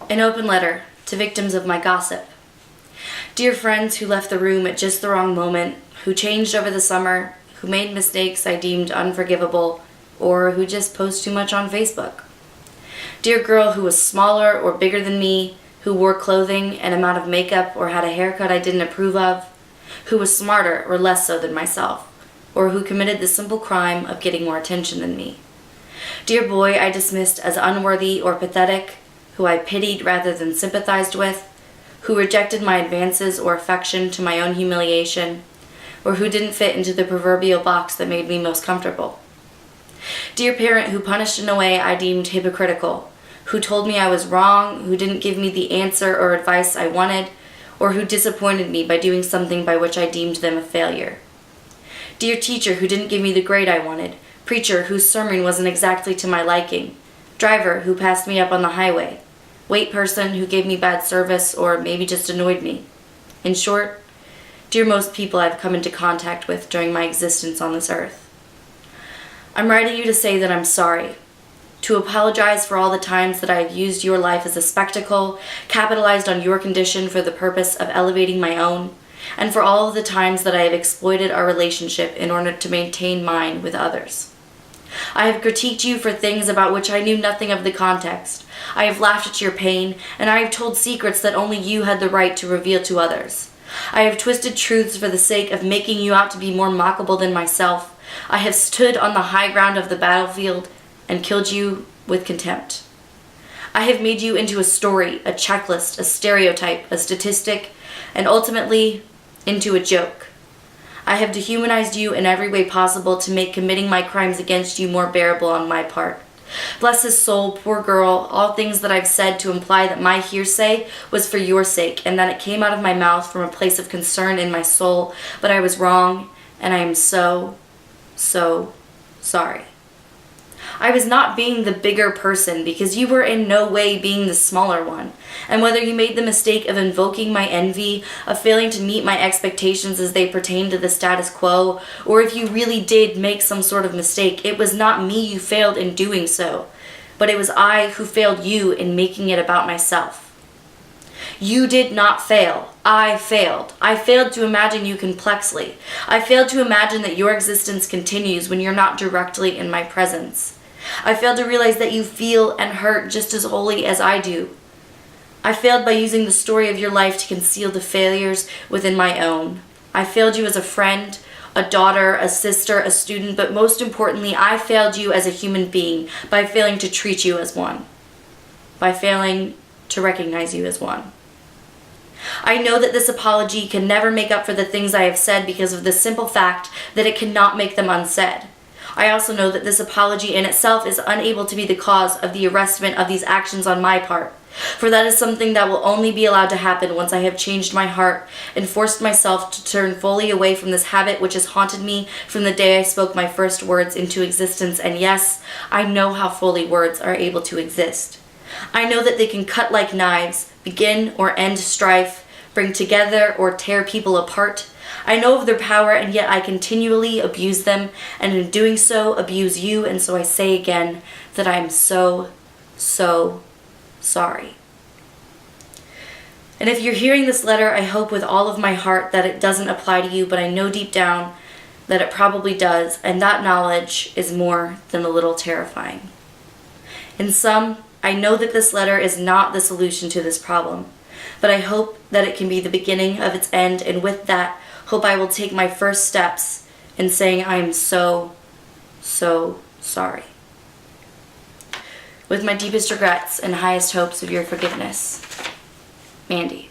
An open letter to victims of my gossip. Dear friends who left the room at just the wrong moment, who changed over the summer, who made mistakes I deemed unforgivable, or who just post too much on Facebook. Dear girl who was smaller or bigger than me, who wore clothing and amount of makeup or had a haircut I didn't approve of, who was smarter or less so than myself, or who committed the simple crime of getting more attention than me. Dear boy I dismissed as unworthy or pathetic, who I pitied rather than sympathized with, who rejected my advances or affection to my own humiliation, or who didn't fit into the proverbial box that made me most comfortable. Dear parent who punished in a way I deemed hypocritical, who told me I was wrong, who didn't give me the answer or advice I wanted, or who disappointed me by doing something by which I deemed them a failure. Dear teacher who didn't give me the grade I wanted, preacher whose sermon wasn't exactly to my liking, driver who passed me up on the highway, wait person who gave me bad service or maybe just annoyed me. In short, dear most people I've come into contact with during my existence on this earth. I'm writing you to say that I'm sorry, to apologize for all the times that I have used your life as a spectacle, capitalized on your condition for the purpose of elevating my own, and for all of the times that I have exploited our relationship in order to maintain mine with others. I have critiqued you for things about which I knew nothing of the context. I have laughed at your pain, and I have told secrets that only you had the right to reveal to others. I have twisted truths for the sake of making you out to be more mockable than myself. I have stood on the high ground of the battlefield and killed you with contempt. I have made you into a story, a checklist, a stereotype, a statistic, and ultimately into a joke. I have dehumanized you in every way possible to make committing my crimes against you more bearable on my part. Bless his soul, poor girl, all things that I've said to imply that my hearsay was for your sake and that it came out of my mouth from a place of concern in my soul, but I was wrong, and I am so sorry. I was not being the bigger person because you were in no way being the smaller one. And whether you made the mistake of invoking my envy, of failing to meet my expectations as they pertain to the status quo, or if you really did make some sort of mistake, it was not me you failed in doing so, but it was I who failed you in making it about myself. You did not fail. I failed. I failed to imagine you complexly. I failed to imagine that your existence continues when you're not directly in my presence. I failed to realize that you feel and hurt just as wholly as I do. I failed by using the story of your life to conceal the failures within my own. I failed you as a friend, a daughter, a sister, a student, but most importantly, I failed you as a human being by failing to treat you as one, by failing to recognize you as one. I know that this apology can never make up for the things I have said because of the simple fact that it cannot make them unsaid. I also know that this apology in itself is unable to be the cause of the arrestment of these actions on my part, for that is something that will only be allowed to happen once I have changed my heart and forced myself to turn fully away from this habit which has haunted me from the day I spoke my first words into existence. And yes, I know how fully words are able to exist. I know that they can cut like knives, begin or end strife, bring together or tear people apart. I know of their power, and yet I continually abuse them, and in doing so, abuse you, and so I say again that I am so sorry. And if you're hearing this letter, I hope with all of my heart that it doesn't apply to you, but I know deep down that it probably does, and that knowledge is more than a little terrifying. In sum, I know that this letter is not the solution to this problem, but I hope that it can be the beginning of its end, and with that, hope I will take my first steps in saying I am so sorry. With my deepest regrets and highest hopes of your forgiveness, Mandy.